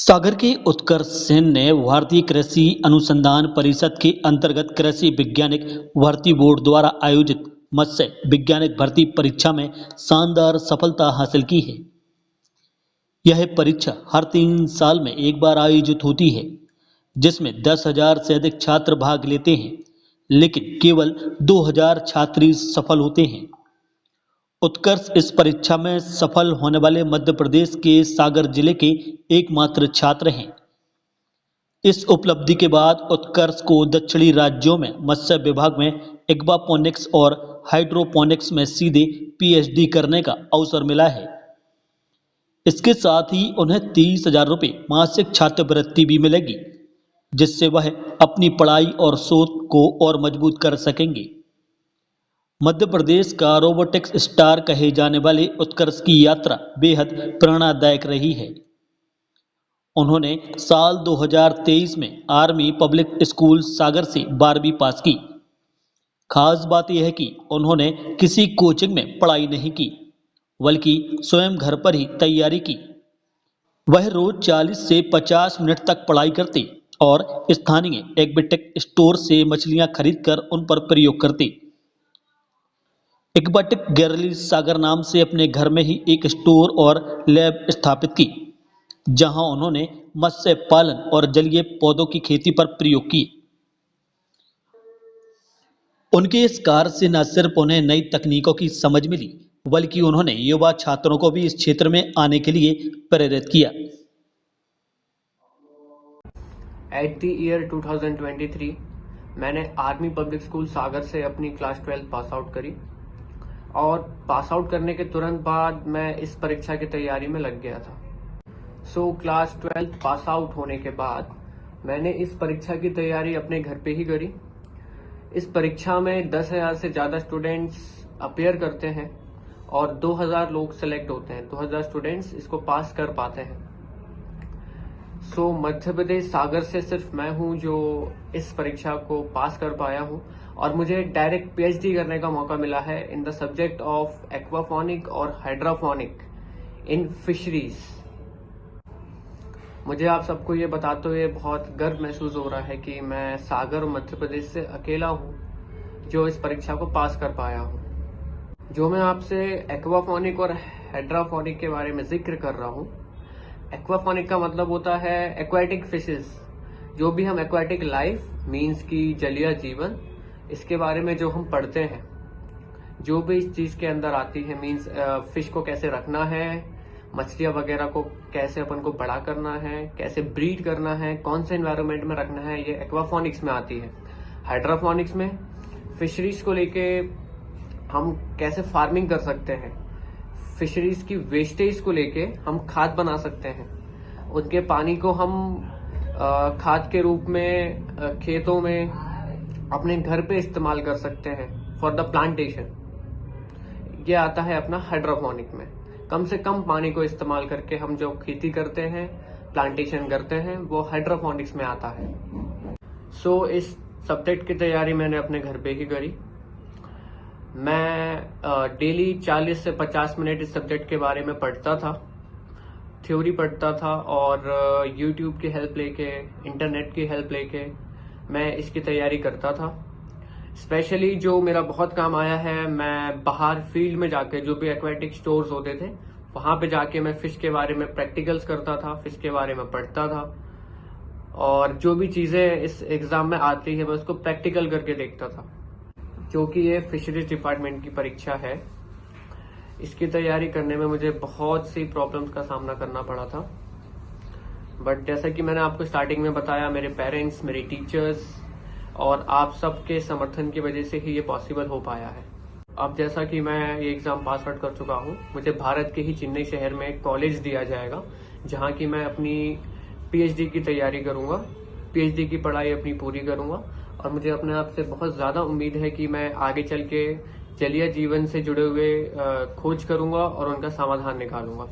सागर के उत्कर्ष सेन ने भारतीय कृषि अनुसंधान परिषद के अंतर्गत कृषि वैज्ञानिक भर्ती बोर्ड द्वारा आयोजित मत्स्य वैज्ञानिक भर्ती परीक्षा में शानदार सफलता हासिल की है। यह परीक्षा हर 3 साल में एक बार आयोजित होती है, जिसमें 10,000 से अधिक छात्र भाग लेते हैं, लेकिन केवल 2,000 छात्र ही सफल होते हैं। उत्कर्ष इस परीक्षा में सफल होने वाले मध्य प्रदेश के सागर जिले के एकमात्र छात्र हैं। इस उपलब्धि के बाद उत्कर्ष को दक्षिणी राज्यों में मत्स्य विभाग में एक्वापोनिक्स और हाइड्रोपोनिक्स में सीधे पीएचडी करने का अवसर मिला है। इसके साथ ही उन्हें 30,000 रुपये मासिक छात्रवृत्ति भी मिलेगी, जिससे वह अपनी पढ़ाई और शोध को और मजबूत कर सकेंगे। मध्य प्रदेश का रोबोटिक्स स्टार कहे जाने वाले उत्कर्ष की यात्रा बेहद प्रेरणादायक रही है। उन्होंने साल 2023 में आर्मी पब्लिक स्कूल सागर से 12वीं पास की। खास बात यह है कि उन्होंने किसी कोचिंग में पढ़ाई नहीं की, बल्कि स्वयं घर पर ही तैयारी की। वह रोज 40 से 50 मिनट तक पढ़ाई करते और स्थानीय एक्वेटिक स्टोर से मछलियां खरीदकर उन पर प्रयोग करते। एक्वाटिक गैलरी सागर नाम से अपने घर में ही एक स्टोर और लैब स्थापित की, जहां उन्होंने मत्स्य पालन और जलीय पौधों की खेती पर प्रयोग किए। उनके इस कार्य से न सिर्फ उन्हें नई तकनीकों की समझ मिली, बल्कि उन्होंने युवा छात्रों को भी इस क्षेत्र में आने के लिए प्रेरित किया। एट द ईयर 2023 मैंने आर्मी पब्लिक स्कूल सागर से अपनी क्लास 12 पास आउट करी और पास आउट करने के तुरंत बाद मैं इस परीक्षा की तैयारी में लग गया था। क्लास 12 पास आउट होने के बाद मैंने इस परीक्षा की तैयारी अपने घर पे ही करी। इस परीक्षा में 10,000 से ज़्यादा स्टूडेंट्स अपेयर करते हैं और 2,000 लोग सेलेक्ट होते हैं। 2,000 स्टूडेंट्स इसको पास कर पाते हैं। मध्य प्रदेश सागर से सिर्फ मैं हूं जो इस परीक्षा को पास कर पाया हूं और मुझे डायरेक्ट पीएचडी करने का मौका मिला है इन द सब्जेक्ट ऑफ एक्वाफोनिक और हाइड्रोफोनिक इन फिशरीज। मुझे आप सबको ये बताते हुए बहुत गर्व महसूस हो रहा है कि मैं सागर और मध्य प्रदेश से अकेला हूं जो इस परीक्षा को पास कर पाया हूं। जो मैं आपसे एक्वाफोनिक और हाइड्रोफोनिक के बारे में जिक्र कर रहा हूं, एक्वाफोनिक का मतलब होता है एक्वाटिक फिशेस। जो भी हम एक्वाटिक लाइफ मीन्स की जलीय जीवन, इसके बारे में जो हम पढ़ते हैं, जो भी इस चीज के अंदर आती है मीन्स फिश को कैसे रखना है, मछलियां वगैरह को कैसे अपन को बड़ा करना है, कैसे ब्रीड करना है, कौन से एनवायरनमेंट में रखना है, ये एक्वाफोनिक्स में आती है। हाइड्रोफोनिक्स में फिशरीज को लेके हम कैसे फार्मिंग कर सकते हैं, फिशरीज की वेस्टेज को लेके हम खाद बना सकते हैं, उनके पानी को हम खाद के रूप में खेतों में अपने घर पे इस्तेमाल कर सकते हैं फॉर द प्लांटेशन। ये आता है अपना हाइड्रोफोनिक में। कम से कम पानी को इस्तेमाल करके हम जो खेती करते हैं, प्लांटेशन करते हैं, वो हाइड्रोफोनिक्स में आता है। इस सब्जेक्ट की तैयारी मैंने अपने घर पे ही करी। मैं डेली 40 से 50 मिनट इस सब्जेक्ट के बारे में पढ़ता था, थ्योरी पढ़ता था और यूट्यूब की हेल्प लेके, इंटरनेट की हेल्प लेके मैं इसकी तैयारी करता था। स्पेशली जो मेरा बहुत काम आया है, मैं बाहर फील्ड में जाके जो भी एक्वेटिक स्टोर्स होते थे वहां पे जाके मैं फिश के बारे में प्रैक्टिकल्स करता था, फिश के बारे में पढ़ता था और जो भी चीजें इस एग्जाम में आती है मैं उसको प्रैक्टिकल करके देखता था। क्योंकि ये फिशरीज डिपार्टमेंट की परीक्षा है, इसकी तैयारी करने में मुझे बहुत सी प्रॉब्लम्स का सामना करना पड़ा था, बट जैसा कि मैंने आपको स्टार्टिंग में बताया, मेरे पेरेंट्स, मेरे टीचर्स और आप सबके समर्थन की वजह से ही ये पॉसिबल हो पाया है। अब जैसा कि मैं ये एग्जाम पास आउट कर चुका हूँ, मुझे भारत के ही चेन्नई शहर में एक कॉलेज दिया जाएगा जहाँ की मैं अपनी पीएचडी की तैयारी करूँगा, पीएचडी की पढ़ाई अपनी पूरी करूँगा और मुझे अपने आप से बहुत ज़्यादा उम्मीद है कि मैं आगे चल के जलीय जीवन से जुड़े हुए खोज करूँगा और उनका समाधान निकालूंगा।